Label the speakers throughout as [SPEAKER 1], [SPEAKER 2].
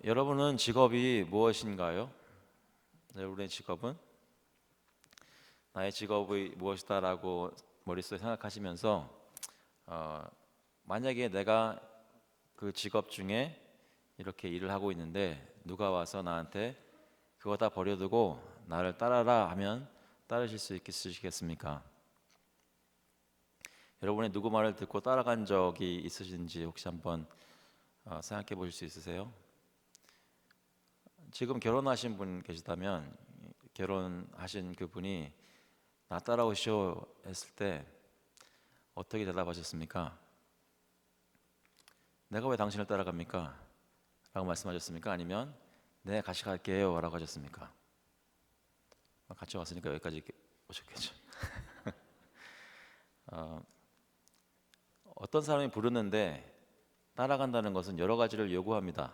[SPEAKER 1] 여러분은 직업이 무엇인가요? 여러분의 직업은 나의 직업이 무엇이다라고 머릿속에 생각하시면서 어, 만약에 내가 그 직업 중에 이렇게 일을 하고 있는데 누가 와서 나한테 그거 다 버려두고 나를 따라라 하면 따르실 수 있으시겠습니까? 여러분의 누구 말을 듣고 따라간 적이 있으신지 혹시 한번 생각해 보실 수 있으세요? 지금 결혼하신 분 계시다면 결혼하신 그분이 나 따라오시오 했을 때 어떻게 대답하셨습니까? 내가 왜 당신을 따라갑니까? 라고 말씀하셨습니까? 아니면 네 같이 갈게요 라고 하셨습니까? 같이 왔으니까 여기까지 오셨겠죠. 어, 어떤 사람이 부르는데 따라간다는 것은 여러 가지를 요구합니다.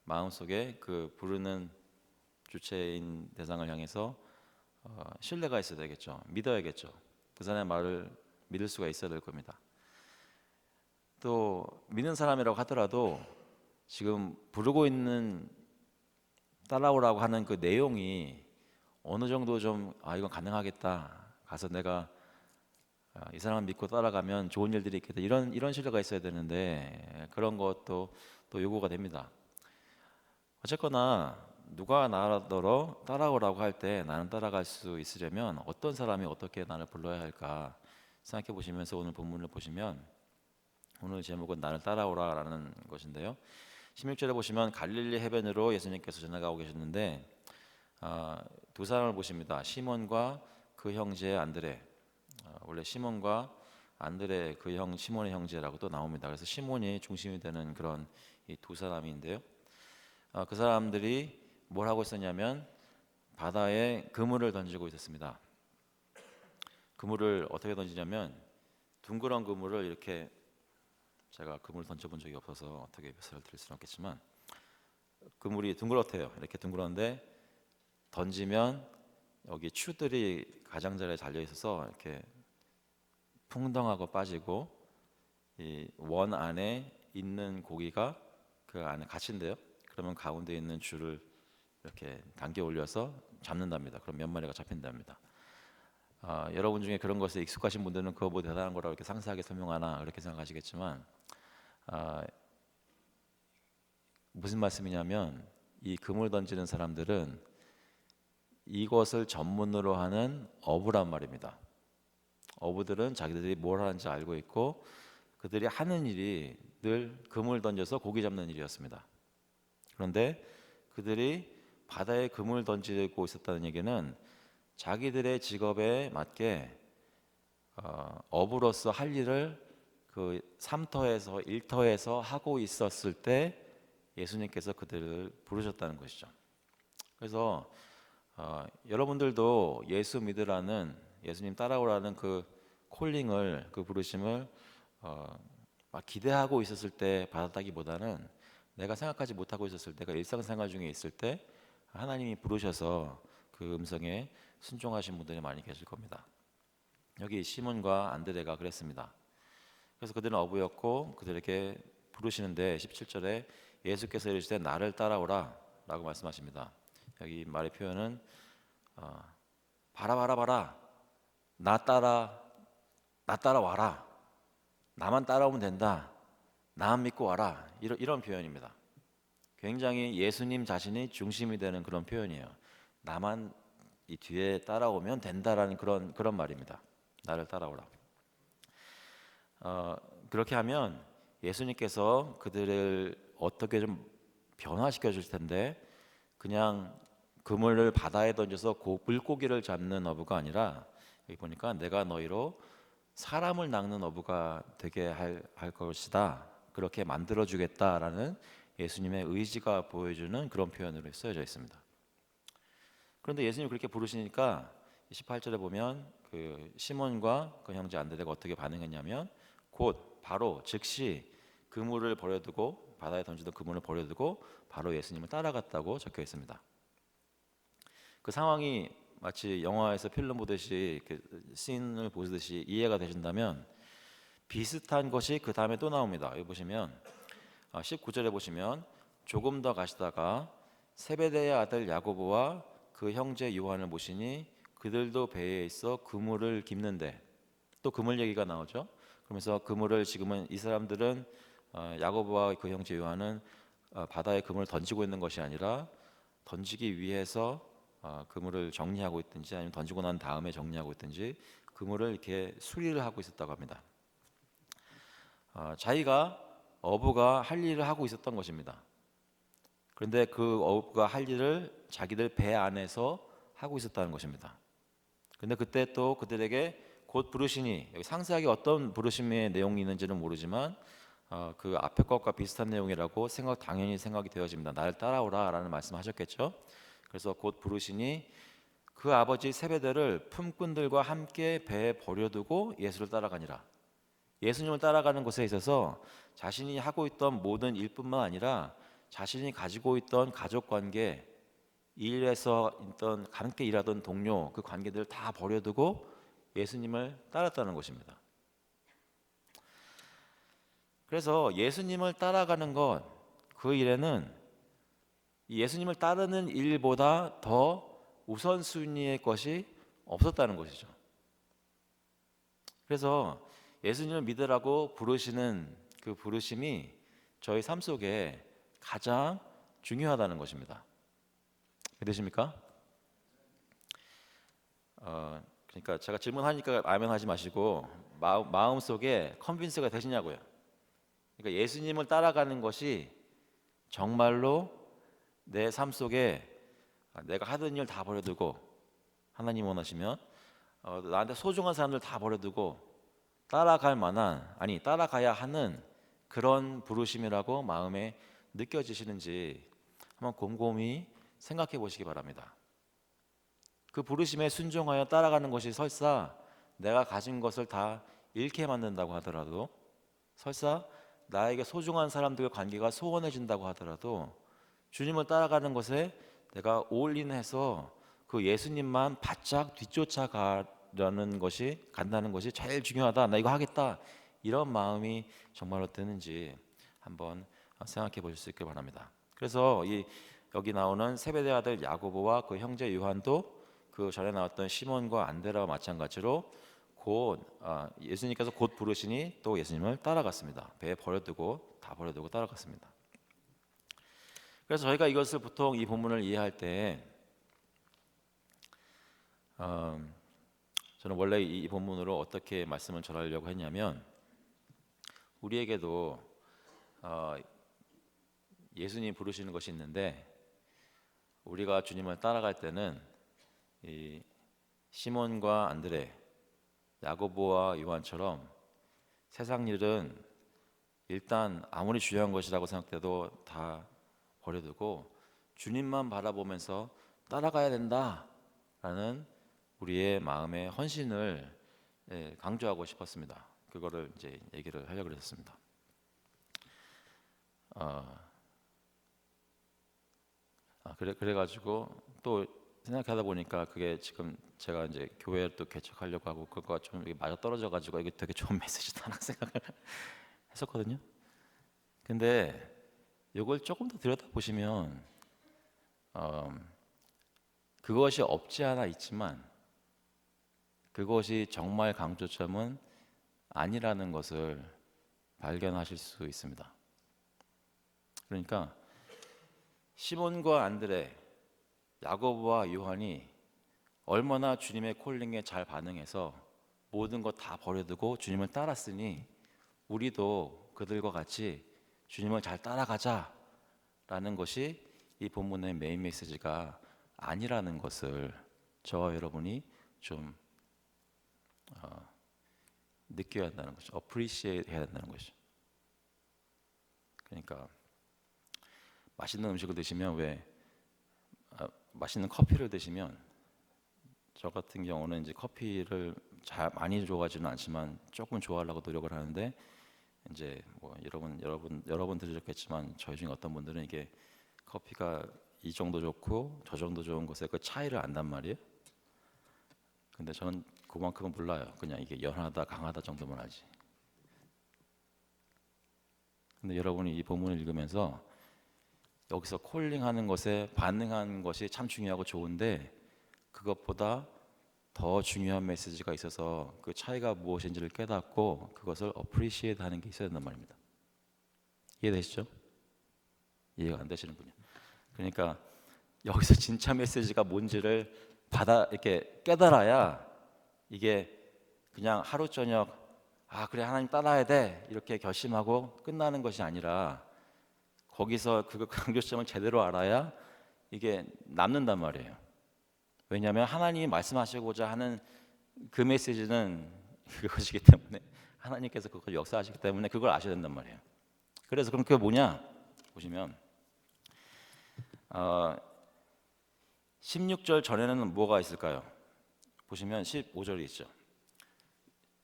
[SPEAKER 1] 마음속에 그 부르는 주체인 대상을 향해서 신뢰가 있어야 되겠죠. 믿어야겠죠. 그 사람의 말을 믿을 수가 있어야 될 겁니다. 또 믿는 사람이라고 하더라도 지금 부르고 있는 따라오라고 하는 그 내용이 어느 정도 좀 이건 가능하겠다. 가서 내가 이 사람을 믿고 따라가면 좋은 일들이 있겠다. 이런 신뢰가 있어야 되는데 그런 것도 또 요구가 됩니다. 어쨌거나 누가 나더러 따라오라고 할 때 나는 따라갈 수 있으려면 어떤 사람이 어떻게 나를 불러야 할까 생각해 보시면서 오늘 본문을 보시면 오늘 제목은 나를 따라오라라는 것인데요. 16절에 보시면 갈릴리 해변으로 예수님께서 지나가고 계셨는데 두 사람을 보십니다. 시몬과 그 형제 안드레. 원래 시몬과 안드레 그 형 시몬의 형제라고 또 나옵니다. 그래서 시몬이 중심이 되는 그런 이 두 사람인데요. 그 사람들이 뭘 하고 있었냐면 바다에 그물을 던지고 있었습니다. 그물을 어떻게 던지냐면 둥그런 그물을 이렇게 제가 그물 던져본 적이 없어서 어떻게 묘사를 드릴 수는 없겠지만 그물이 둥그렇대요. 이렇게 둥그런데 던지면 여기 추들이 가장자리에 달려 있어서 이렇게 풍덩하고 빠지고 이 원 안에 있는 고기가 그 안에 갇힌대요. 그러면 가운데 있는 줄을 이렇게 당겨 올려서 잡는답니다. 그럼 몇 마리가 잡힌답니다. 여러분 중에 그런 것에 익숙하신 분들은 그거 뭐 대단한 거라고 이렇게 상세하게 설명하나 그렇게 생각하시겠지만 무슨 말씀이냐면 이 그물 던지는 사람들은 이것을 전문으로 하는 어부란 말입니다. 어부들은 자기들이 뭘 하는지 알고 있고 그들이 하는 일이 늘 그물 던져서 고기 잡는 일이었습니다. 그런데 그들이 바다에 그물 던지고 있었다는 얘기는 자기들의 직업에 맞게 어부로서 할 일을 그 3터에서 1터에서 하고 있었을 때 예수님께서 그들을 부르셨다는 것이죠. 그래서 여러분들도 예수 믿으라는 예수님 따라오라는 그 콜링을 그 부르심을 막 기대하고 있었을 때 받았다기보다는 내가 생각하지 못하고 있었을 때가 일상생활 중에 있을 때 하나님이 부르셔서 그 음성에 순종하신 분들이 많이 계실 겁니다. 여기 시몬과 안드레가 그랬습니다. 그래서 그들은 어부였고 그들에게 부르시는데 17절에 예수께서 이르시되 나를 따라오라 라고 말씀하십니다. 여기 말의 표현은 봐라 나 따라와라 나만 따라오면 된다 나만 믿고 와라 이런 표현입니다. 굉장히 예수님 자신이 중심이 되는 그런 표현이에요. 나만 이 뒤에 따라오면 된다라는 그런 말입니다. 나를 따라오라. 그렇게 하면 예수님께서 그들을 어떻게 좀 변화시켜 줄 텐데 그냥 그물을 바다에 던져서 물고기를 잡는 어부가 아니라 여기 보니까 내가 너희로 사람을 낚는 어부가 되게 할 것이다. 그렇게 만들어 주겠다라는 예수님의 의지가 보여주는 그런 표현으로 쓰여져 있습니다. 그런데 예수님이 그렇게 부르시니까 18절에 보면 그 시몬과 그 형제 안드레가 어떻게 반응했냐면 곧 바로 즉시 그물을 버려두고 바다에 던지던 그물을 버려두고 바로 예수님을 따라갔다고 적혀 있습니다. 그 상황이 마치 영화에서 필름 보듯이 그 씬을 보듯이 이해가 되신다면 비슷한 것이 그 다음에 또 나옵니다. 여기 보시면 19절에 보시면 조금 더 가시다가 세베대의 아들 야고보와 그 형제 요한을 모시니 그들도 배에 있어 그물을 깁는데, 또 그물 얘기가 나오죠. 그러면서 그물을, 지금은 이 사람들은 야고보와 그 형제 요한은 바다에 그물을 던지고 있는 것이 아니라 던지기 위해서 그물을 정리하고 있든지 아니면 던지고 난 다음에 정리하고 있든지 그물을 이렇게 수리를 하고 있었다고 합니다. 자기가 어부가 할 일을 하고 있었던 것입니다. 그런데 그 어부가 할 일을 자기들 배 안에서 하고 있었다는 것입니다. 근데 그때 또 그들에게 곧 부르시니, 여기 상세하게 어떤 부르심의 내용이 있는지는 모르지만 그 앞에 것과 비슷한 내용이라고 당연히 생각이 되어집니다. 나를 따라오라라는 말씀하셨겠죠. 그래서 곧 부르시니 그 아버지 세베대를 품꾼들과 함께 배에 버려두고 예수를 따라가니라. 예수님을 따라가는 것에 있어서 자신이 하고 있던 모든 일뿐만 아니라 자신이 가지고 있던 가족 관계, 일에서 있던 함께 일하던 동료, 그 관계들을 다 버려두고 예수님을 따랐다는 것입니다. 그래서 예수님을 따라가는 것, 그 일에는 예수님을 따르는 일보다 더 우선순위의 것이 없었다는 것이죠. 그래서 예수님을 믿으라고 부르시는 그 부르심이 저희 삶 속에 가장 중요하다는 것입니다. 믿으십니까? 그러니까 제가 질문하니까 아멘하지 마시고 마음속에 컨빈스가 되시냐고요. 그러니까 예수님을 따라가는 것이 정말로 내 삶 속에 내가 하던 일 다 버려두고, 하나님 원하시면 나한테 소중한 사람들 다 버려두고 따라갈 만한, 아니 따라가야 하는 그런 부르심이라고 마음에 느껴지시는지 한번 곰곰이 생각해 보시기 바랍니다. 그 부르심에 순종하여 따라가는 것이 설사 내가 가진 것을 다 잃게 만든다고 하더라도, 설사 나에게 소중한 사람들과 관계가 소원해진다고 하더라도 주님을 따라가는 것에 내가 올인해서 그 예수님만 바짝 뒤쫓아가려는 것이, 간다는 것이 제일 중요하다, 나 이거 하겠다, 이런 마음이 정말로 드는지 한번 생각해 보실 수 있길 바랍니다. 그래서 여기 나오는 세베대 아들 야고보와 그 형제 요한도 그 전에 나왔던 시몬과 안드레와 마찬가지로 예수님께서 곧 부르시니 또 예수님을 따라갔습니다. 배에 다 버려두고 따라갔습니다. 그래서 저희가 이것을 보통 이 본문을 이해할 때 저는 원래 이 본문으로 어떻게 말씀을 전하려고 했냐면, 우리에게도 예수님 부르시는 것이 있는데 우리가 주님을 따라갈 때는 이 시몬과 안드레, 야고보와 요한처럼 세상 일은 일단 아무리 중요한 것이라고 생각돼도 다 버려두고 주님만 바라보면서 따라가야 된다라는 우리의 마음의 헌신을 강조하고 싶었습니다. 그거를 이제 얘기를 하려고 그랬습니다. 그래가지고 또 생각하다 보니까 그게 지금 제가 이제 교회를 또 개척하려고 하고 그거가 좀 맞아 떨어져가지고 이게 되게 좋은 메시지다 하는 생각을 했었거든요. 근데 이걸 조금 더 들여다보시면 그것이 없지 않아 있지만 그것이 정말 강조점은 아니라는 것을 발견하실 수 있습니다. 그러니까 시몬과 안드레, 야고보와 요한이 얼마나 주님의 콜링에 잘 반응해서 모든 것 다 버려두고 주님을 따랐으니 우리도 그들과 같이 주님을 잘 따라가자라는 것이 이 본문의 메인 메시지가 아니라는 것을 저와 여러분이 좀 느껴야 한다는 거죠. appreciate 해야 된다는 것이죠. 그러니까 맛있는 음식을 드시면 맛있는 커피를 드시면, 저 같은 경우는 이제 커피를 많이 좋아하지는 않지만 조금 좋아하려고 노력을 하는데, 이제 뭐 여러 번 들으셨겠지만 저희 중에 어떤 분들은 이게 커피가 이 정도 좋고 저 정도 좋은 것의 그 차이를 안단 말이에요. 근데 저는 그만큼은 몰라요. 그냥 이게 연하다 강하다 정도만 알지. 근데 여러분이 이 본문을 읽으면서 여기서 콜링하는 것에 반응하는 것이 참 중요하고 좋은데 그것보다 더 중요한 메시지가 있어서 그 차이가 무엇인지를 깨닫고 그것을 appreciate 하는 게 있어야 된단 말입니다. 이해되시죠? 이해가 안 되시는군요. 그러니까 여기서 진짜 메시지가 뭔지를 이렇게 깨달아야 이게 그냥 하루 저녁 그래 하나님 따라야 돼 이렇게 결심하고 끝나는 것이 아니라 거기서 그 강조점을 제대로 알아야 이게 남는단 말이에요. 왜냐하면 하나님이 말씀하시고자 하는 그 메시지는 그것이기 때문에 하나님께서 그걸 역사하시기 때문에 그걸 아셔야 된단 말이에요. 그래서 그럼 그게 뭐냐 보시면 16절 전에는 뭐가 있을까요? 보시면 15절이 있죠.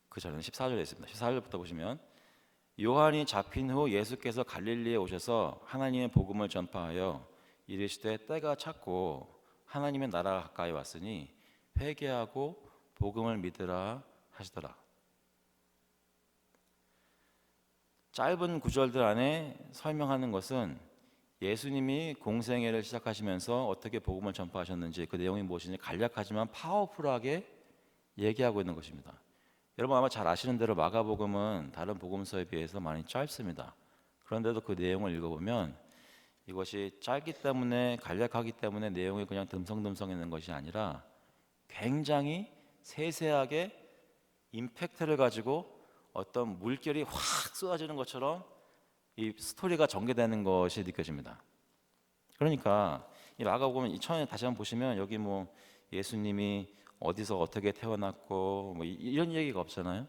[SPEAKER 1] 그 전에는 14절에 있습니다. 14절부터 보시면 요한이 잡힌 후 예수께서 갈릴리에 오셔서 하나님의 복음을 전파하여 이르시되 때가 찼고 하나님의 나라가 가까이 왔으니 회개하고 복음을 믿으라 하시더라. 짧은 구절들 안에 설명하는 것은 예수님이 공생애를 시작하시면서 어떻게 복음을 전파하셨는지 그 내용이 무엇인지 간략하지만 파워풀하게 얘기하고 있는 것입니다. 여러분 아마 잘 아시는 대로 마가복음은 다른 복음서에 비해서 많이 짧습니다. 그런데도 그 내용을 읽어보면 이것이 짧기 때문에 간략하기 때문에 내용이 그냥 듬성듬성 있는 것이 아니라 굉장히 세세하게 임팩트를 가지고 어떤 물결이 확 쏟아지는 것처럼 이 스토리가 전개되는 것이 느껴집니다. 그러니까 이 마가복음 이 처음에 다시 한번 보시면 여기 뭐 예수님이 어디서 어떻게 태어났고 뭐 이런 얘기가 없잖아요.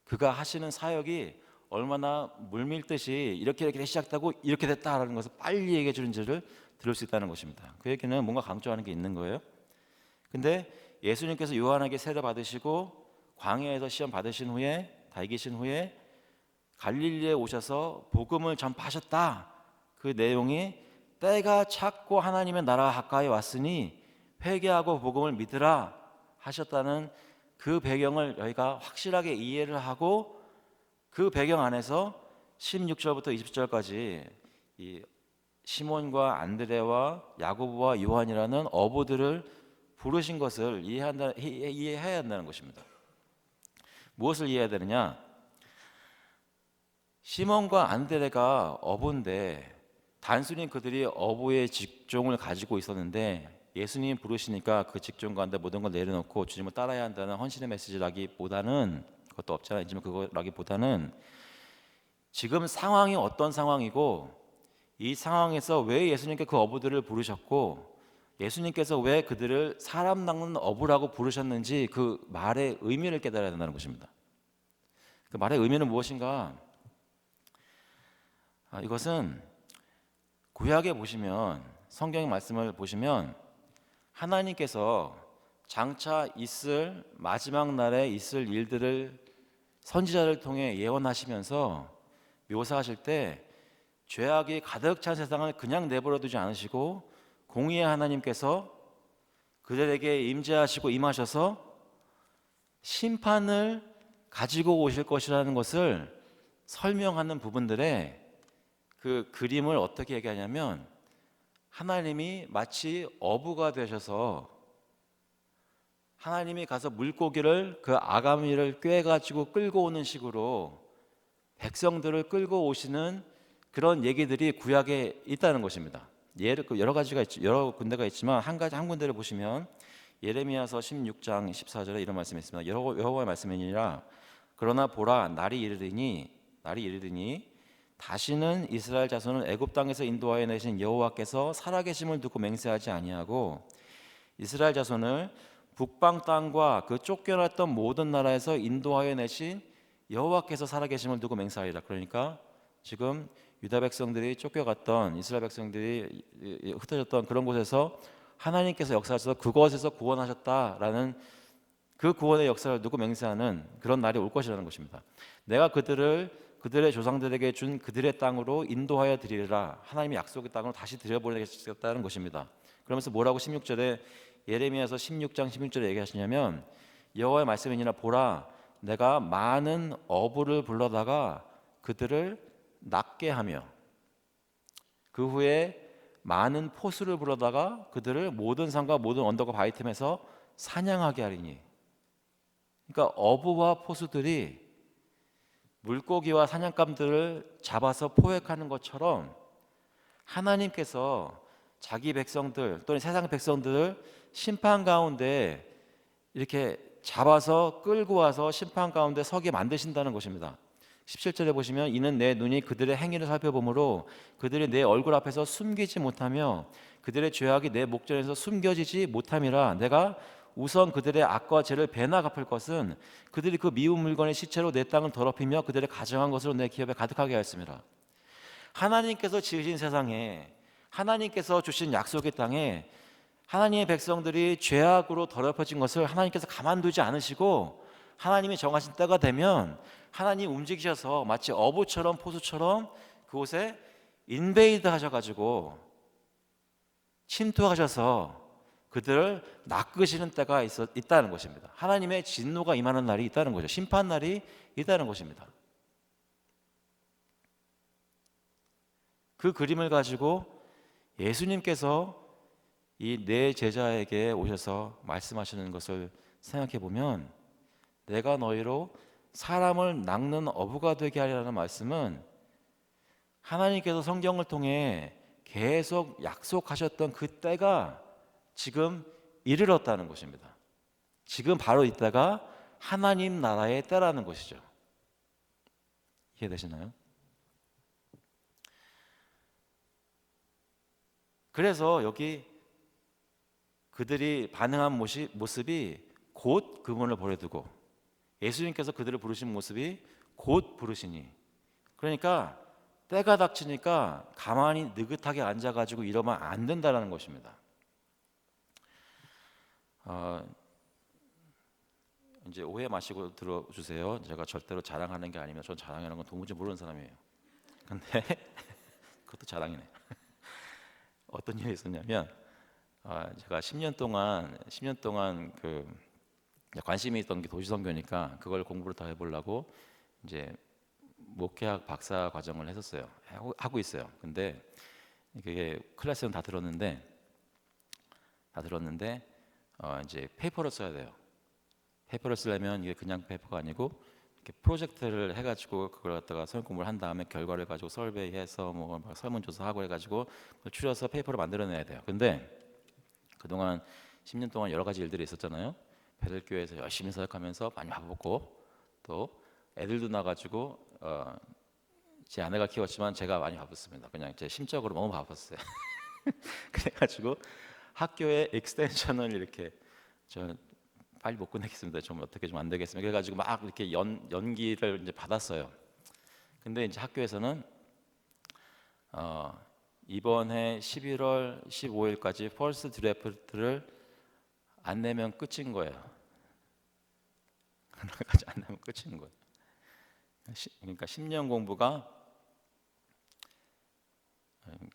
[SPEAKER 1] 그가 하시는 사역이 얼마나 물밀듯이 이렇게 시작되고 이렇게 됐다라는 것을 빨리 얘기해 주는지를 들을 수 있다는 것입니다. 그 얘기는 뭔가 강조하는 게 있는 거예요. 근데 예수님께서 요한에게 세례 받으시고 광야에서 시험 받으신 후에 다 이기신 후에 갈릴리에 오셔서 복음을 전파하셨다. 그 내용이 때가 찼고 하나님의 나라가 가까이 왔으니 회개하고 복음을 믿으라 하셨다는 그 배경을 저희가 확실하게 이해를 하고 그 배경 안에서 16절부터 20절까지 이 시몬과 안드레와 야고보와 요한이라는 어부들을 부르신 것을 이해해야 한다는 것입니다. 무엇을 이해해야 되느냐? 시몬과 안드레가 어부인데 단순히 그들이 어부의 직종을 가지고 있었는데 예수님 부르시니까 그 직종 가운데 모든 걸 내려놓고 주님을 따라야 한다는 헌신의 메시지라기보다는 그것도 없잖아요. 그거라기보다는 지금 상황이 어떤 상황이고 이 상황에서 왜 예수님께 그 어부들을 부르셨고 예수님께서 왜 그들을 사람 낚는 어부라고 부르셨는지 그 말의 의미를 깨달아야 된다는 것입니다. 그 말의 의미는 무엇인가? 이것은 구약에 보시면 성경의 말씀을 보시면 하나님께서 장차 있을 마지막 날에 있을 일들을 선지자를 통해 예언하시면서 묘사하실 때 죄악이 가득 찬 세상을 그냥 내버려 두지 않으시고 공의의 하나님께서 그들에게 임재하시고 임하셔서 심판을 가지고 오실 것이라는 것을 설명하는 부분들에 그 그림을 어떻게 얘기하냐면 하나님이 마치 어부가 되셔서 하나님이 가서 물고기를 그 아가미를 꿰가지고 끌고 오는 식으로 백성들을 끌고 오시는 그런 얘기들이 구약에 있다는 것입니다. 예를 여러 가지가 여러 군데가 있지만 한 군데를 보시면 예레미야서 16장 14절에 이런 말씀이 있습니다. 여호와의 말씀이니라 그러나 보라 날이 이르리니 다시는 이스라엘 자손을 애굽 땅에서 인도하여 내신 여호와께서 살아계심을 두고 맹세하지 아니하고 이스라엘 자손을 북방 땅과 그 쫓겨났던 모든 나라에서 인도하여 내신 여호와께서 살아계심을 두고 맹세하리라. 그러니까 지금 유다 백성들이 쫓겨갔던 이스라엘 백성들이 흩어졌던 그런 곳에서 하나님께서 역사하셔서 그곳에서 구원하셨다라는 그 구원의 역사를 두고 맹세하는 그런 날이 올 것이라는 것입니다. 내가 그들의 조상들에게 준 그들의 땅으로 인도하여 드리리라. 하나님의 약속의 땅으로 다시 들여보내겠다는 것입니다. 그러면서 뭐라고 16절에 예레미야서 16장 16절에 얘기하시냐면 여호와의 말씀이니라 보라 내가 많은 어부를 불러다가 그들을 낚게 하며 그 후에 많은 포수를 불러다가 그들을 모든 산과 모든 언덕과 바위 틈에서 사냥하게 하리니. 그러니까 어부와 포수들이 물고기와 사냥감들을 잡아서 포획하는 것처럼 하나님께서 자기 백성들 또는 세상 백성들을 심판 가운데 이렇게 잡아서 끌고 와서 심판 가운데 서게 만드신다는 것입니다. 17절에 보시면 이는 내 눈이 그들의 행위를 살펴보므로 그들이 내 얼굴 앞에서 숨기지 못하며 그들의 죄악이 내 목전에서 숨겨지지 못함이라. 내가 우선 그들의 악과 죄를 배나 갚을 것은 그들이 그 미운 물건의 시체로 내 땅을 더럽히며 그들의 가정한 것으로 내 기업에 가득하게 하였습니다. 하나님께서 지으신 세상에, 하나님께서 주신 약속의 땅에 하나님의 백성들이 죄악으로 더럽혀진 것을 하나님께서 가만두지 않으시고 하나님이 정하신 때가 되면 하나님 움직이셔서 마치 어부처럼 포수처럼 그곳에 인베이드 하셔가지고 침투하셔서 그들을 낚으시는 때가 있다는 것입니다. 하나님의 진노가 임하는 날이 있다는 거죠. 심판 날이 있다는 것입니다. 그 그림을 가지고 예수님께서 이 네 제자에게 오셔서 말씀하시는 것을 생각해 보면, 내가 너희로 사람을 낚는 어부가 되게 하리라는 말씀은 하나님께서 성경을 통해 계속 약속하셨던 그 때가 지금 이르렀다는 것입니다. 지금 바로 이때가 하나님 나라의 때라는 것이죠. 이해되시나요? 그래서 여기 그들이 반응한 모습이 곧 그분을 버려두고 예수님께서 그들을 부르신 모습이 곧 부르시니, 그러니까 때가 닥치니까 가만히 느긋하게 앉아가지고 이러면 안 된다는 것입니다. 이제 오해 마시고 들어주세요. 제가 절대로 자랑하는 게 아니면 전 자랑하는 건 도무지 모르는 사람이에요. 근데 그것도 자랑이네. 어떤 일이 있었냐면, 제가 10년 동안 그 관심이 있던 게 도시선교니까 그걸 공부를 더 해보려고 이제 목회학 박사 과정을 했었어요. 하고 있어요. 근데 이게 클래스는 다 들었는데 이제 페이퍼를 써야 돼요. 페이퍼를 쓰려면 이게 그냥 페이퍼가 아니고 이렇게 프로젝트를 해가지고 그걸 갖다가 설문 공부를 한 다음에 결과를 가지고 설베이해서 뭐 설문조사하고 해가지고 그걸 추려서 페이퍼를 만들어내야 돼요. 근데 그동안 10년 동안 여러 가지 일들이 있었잖아요. 베들교회에서 열심히 사역하면서 많이 바빴고, 또 애들도 나가지고 제 아내가 키웠지만 제가 많이 바빴습니다. 그냥 제 심적으로 너무 바빴어요. 그래가지고 학교에 익스텐션을 이렇게 저 빨리 못 끝내겠습니다. 좀 어떻게 좀 안 되겠습니다. 그래가지고 막 이렇게 연기를 이제 받았어요. 근데 이제 학교에서는 이번 해 11월 15일까지 퍼스트 드래프트를 안 내면 끝인 거예요. 그날까지 안 내면 끝인 거예요. 그러니까 10년 공부가,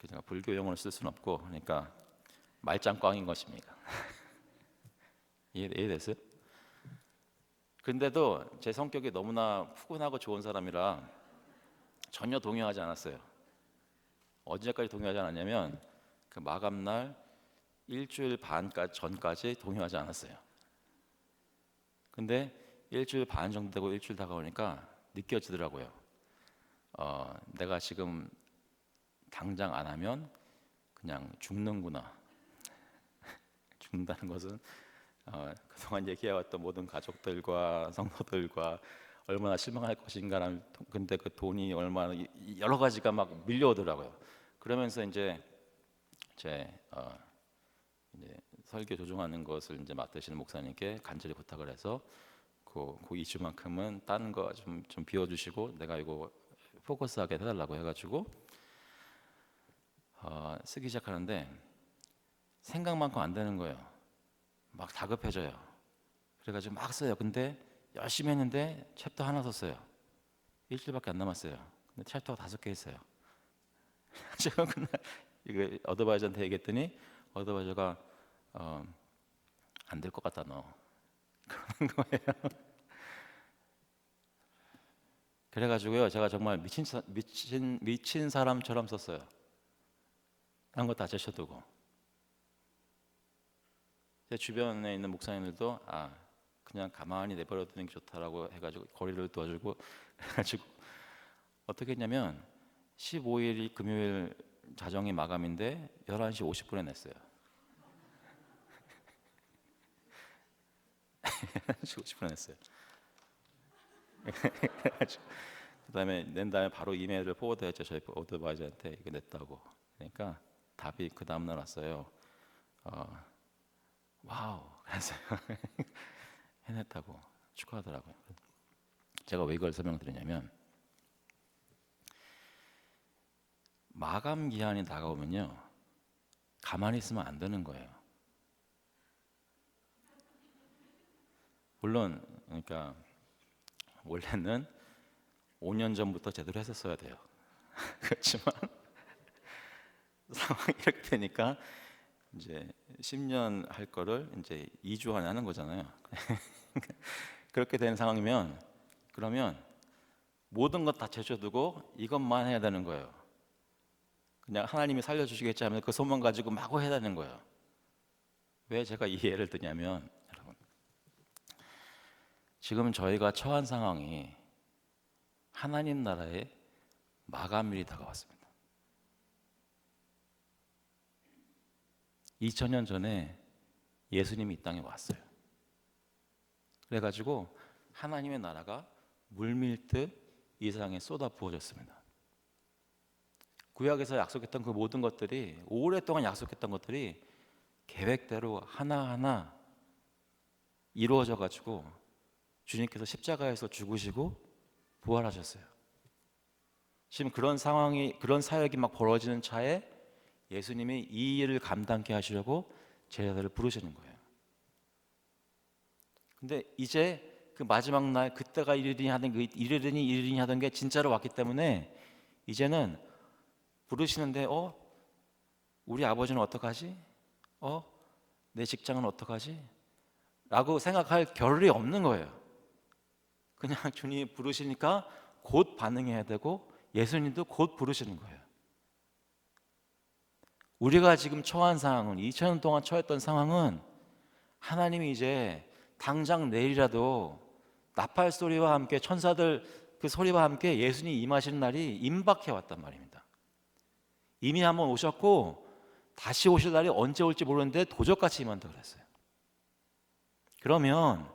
[SPEAKER 1] 제가 불교 용어를 쓸 수는 없고, 그러니까 말짱꽝인 것입니다. 이해됐어요? 근데도 제 성격이 너무나 푸근하고 좋은 사람이라 전혀 동요하지 않았어요. 언제까지 동요하지 않았냐면 그 마감날 일주일 반 전까지 동요하지 않았어요. 근데 일주일 반 정도 되고 일주일 다가오니까 느껴지더라고요. 내가 지금 당장 안 하면 그냥 죽는구나. 죽는다는 것은 그동안 얘기해왔던 모든 가족들과 성도들과 얼마나 실망할 것인가라는, 근데 그 돈이 얼마나 여러 가지가 막 밀려오더라고요. 그러면서 이제 이제 설교 조종하는 것을 이제 맡으시는 목사님께 간절히 부탁을 해서 그 2주만큼은 다른 거 좀 비워주시고 내가 이거 포커스하게 해달라고 해가지고 쓰기 시작하는데 생각만큼 안 되는 거예요. 막 다급해져요. 그래가지고 막 써요. 근데 열심히 했는데 챕터 하나 썼어요. 일주일밖에 안 남았어요. 근데 챕터가 5개 있어요. 제가 그날 이거 어드바이저한테 얘기했더니 어드바이저가 안 될 것 같다 너 그러는 거예요. 그래가지고요 제가 정말 미친 사람처럼 썼어요. 딴 거 다 제쳐두고. 제 주변에 있는 목사님들도 그냥 가만히 내버려 두는 게 좋다라고 해가지고 거리를 두어주고 해가지고 어떻게 했냐면 15일이 금요일 자정이 마감인데 11시 50분에 냈어요. 11시 50분에 냈어요. 그다음에 낸 다음에 바로 이메일을 포워드했죠. 저희 어드바이저한테 이거 냈다고. 그러니까 답이 그 다음 날 왔어요. 와우. 그랬어요. 해냈다고 축하하더라고요. 제가 왜 이걸 설명드리냐면 마감 기한이 다가오면요 가만히 있으면 안 되는 거예요. 물론 그러니까 원래는 5년 전부터 제대로 했었어야 돼요. 그렇지만 상황이 이렇게 되니까 이제 10년 할 거를 이제 2주 안에 하는 거잖아요. 그렇게 된 상황이면 그러면 모든 것 다 제쳐두고 이것만 해야 되는 거예요. 그냥 하나님이 살려주시겠지 하면 그 소망 가지고 마구 해야 되는 거예요. 왜 제가 이 예를 드냐면 여러분 지금 저희가 처한 상황이 하나님 나라의 마감일이 다가왔습니다. 2000년 전에 예수님이 이 땅에 왔어요. 그래가지고 하나님의 나라가 물밀듯 이 세상에 쏟아 부어졌습니다. 구약에서 약속했던 그 모든 것들이 오랫동안 약속했던 것들이 계획대로 하나하나 이루어져 가지고 주님께서 십자가에서 죽으시고 부활하셨어요. 지금 그런 상황이 그런 사역이 막 벌어지는 차에 예수님이 이 일을 감당케 하시려고 제자들을 부르시는 거예요. 근데 이제 그 마지막 날 그때가 이르리니 하던 게 진짜로 왔기 때문에 이제는 부르시는데 우리 아버지는 어떡하지? 내 직장은 어떡하지? 라고 생각할 겨를이 없는 거예요. 그냥 주님이 부르시니까 곧 반응해야 되고 예수님도 곧 부르시는 거예요. 우리가 지금 처한 상황은 2000년 동안 처했던 상황은 하나님이 이제 당장 내일이라도 나팔 소리와 함께 천사들 그 소리와 함께 예수님 임하시는 날이 임박해 왔단 말입니다. 이미 한번 오셨고 다시 오실 날이 언제 올지 모르는데 도적같이 임한다 그랬어요. 그러면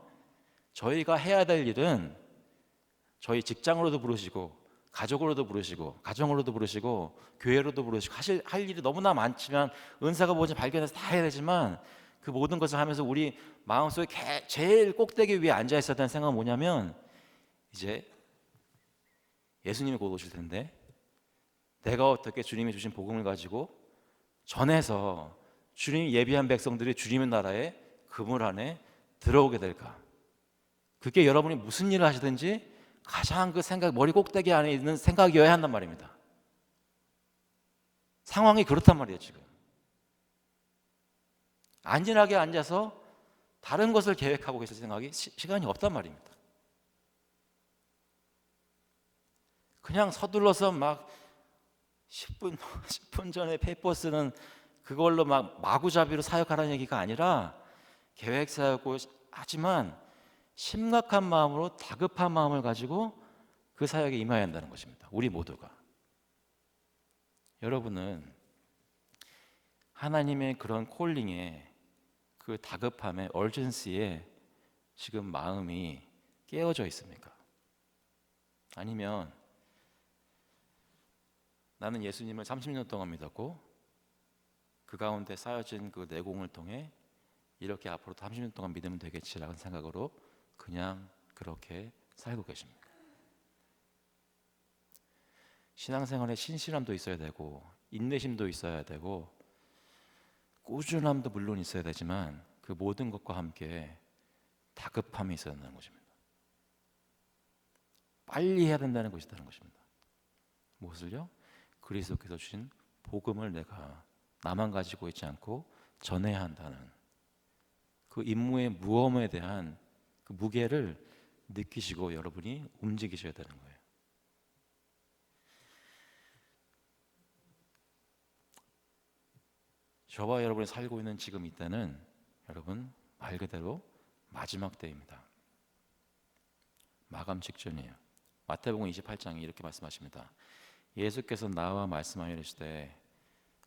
[SPEAKER 1] 저희가 해야 될 일은 저희 직장으로도 부르시고 가족으로도 부르시고 가정으로도 부르시고 교회로도 부르시고 할 일이 너무나 많지만 은사가 뭔지 발견해서 다 해야 되지만 그 모든 것을 하면서 우리 마음속에 제일 꼭대기 위에 앉아 있어야 되는 생각은 뭐냐면 이제 예수님이 곧 오실 텐데 내가 어떻게 주님이 주신 복음을 가지고 전해서 주님이 예비한 백성들이 주님의 나라에 그물 안에 들어오게 될까? 그게 여러분이 무슨 일을 하시든지 가장 그 생각 머리 꼭대기 안에 있는 생각이어야 한단 말입니다. 상황이 그렇단 말이에요. 지금 안전하게 앉아서 다른 것을 계획하고 계실 생각이 시간이 없단 말입니다. 그냥 서둘러서 막 10분 전에 페이퍼 쓰는 그걸로 막 마구잡이로 사역하라는 얘기가 아니라 계획 세우고 하지만 심각한 마음으로 다급한 마음을 가지고 그 사역에 임해야 한다는 것입니다. 우리 모두가. 여러분은 하나님의 그런 콜링에 그 다급함에 얼전시에 지금 마음이 깨어져 있습니까? 아니면 나는 예수님을 30년 동안 믿었고 그 가운데 쌓여진 그 내공을 통해 이렇게 앞으로 30년 동안 믿으면 되겠지라는 생각으로 그냥 그렇게 살고 계십니다. 신앙생활에 신실함도 있어야 되고 인내심도 있어야 되고 꾸준함도 물론 있어야 되지만 그 모든 것과 함께 다급함이 있어야 된다는 것입니다. 빨리 해야 된다는 것이라는 것입니다. 무엇을요? 그리스도께서 주신 복음을 내가 나만 가지고 있지 않고 전해야 한다는 그 임무의 무엄에 대한 그 무게를 느끼시고 여러분이 움직이셔야 되는 거예요. 저와 여러분이 살고 있는 지금 이때는 여러분 말 그대로 마지막 때입니다. 마감 직전이에요. 마태복음 28장이 이렇게 말씀하십니다. 예수께서 나와 말씀하여 이르시되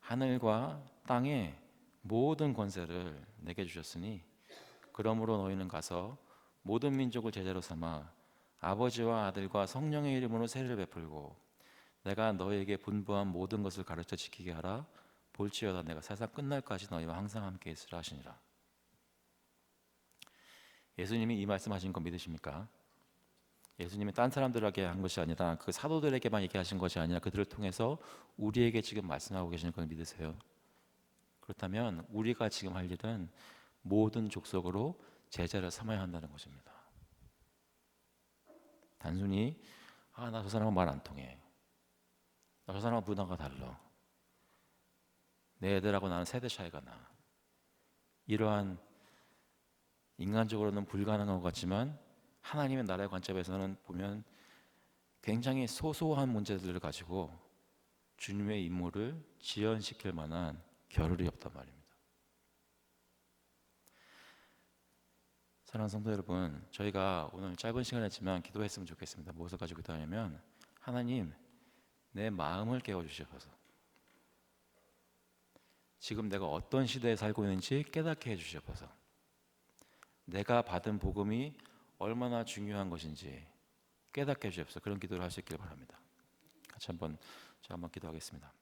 [SPEAKER 1] 하늘과 땅의 모든 권세를 내게 주셨으니 그러므로 너희는 가서 모든 민족을 제자로 삼아 아버지와 아들과 성령의 이름으로 세례를 베풀고 내가 너희에게 분부한 모든 것을 가르쳐 지키게 하라. 볼지어다 내가 세상 끝날까지 너희와 항상 함께 있으라 하시니라. 예수님이 이 말씀하신 거 믿으십니까? 예수님이 딴 사람들에게 한 것이 아니라 그 사도들에게만 얘기하신 것이 아니라 그들을 통해서 우리에게 지금 말씀하고 계시는 걸 믿으세요? 그렇다면 우리가 지금 할 일은 모든 족속으로 제자를 삼아야 한다는 것입니다. 단순히 나 저 사람은 말 안 통해, 나 저 사람은 문화가 달라, 내 애들하고 나는 세대 차이가 나, 이러한 인간적으로는 불가능한 것 같지만 하나님의 나라의 관점에서는 보면 굉장히 소소한 문제들을 가지고 주님의 임무를 지연시킬 만한 겨를이 없단 말입니다. 사랑하는 성도 여러분, 저희가 오늘 짧은 시간이었지만 기도했으면 좋겠습니다. 무엇을 가지고 기도하냐면 하나님, 내 마음을 깨워주셔서 지금 내가 어떤 시대에 살고 있는지 깨닫게 해주셔서 내가 받은 복음이 얼마나 중요한 것인지 깨닫게 해주셔서 그런 기도를 할 수 있기를 바랍니다. 같이 제가 한번 기도하겠습니다.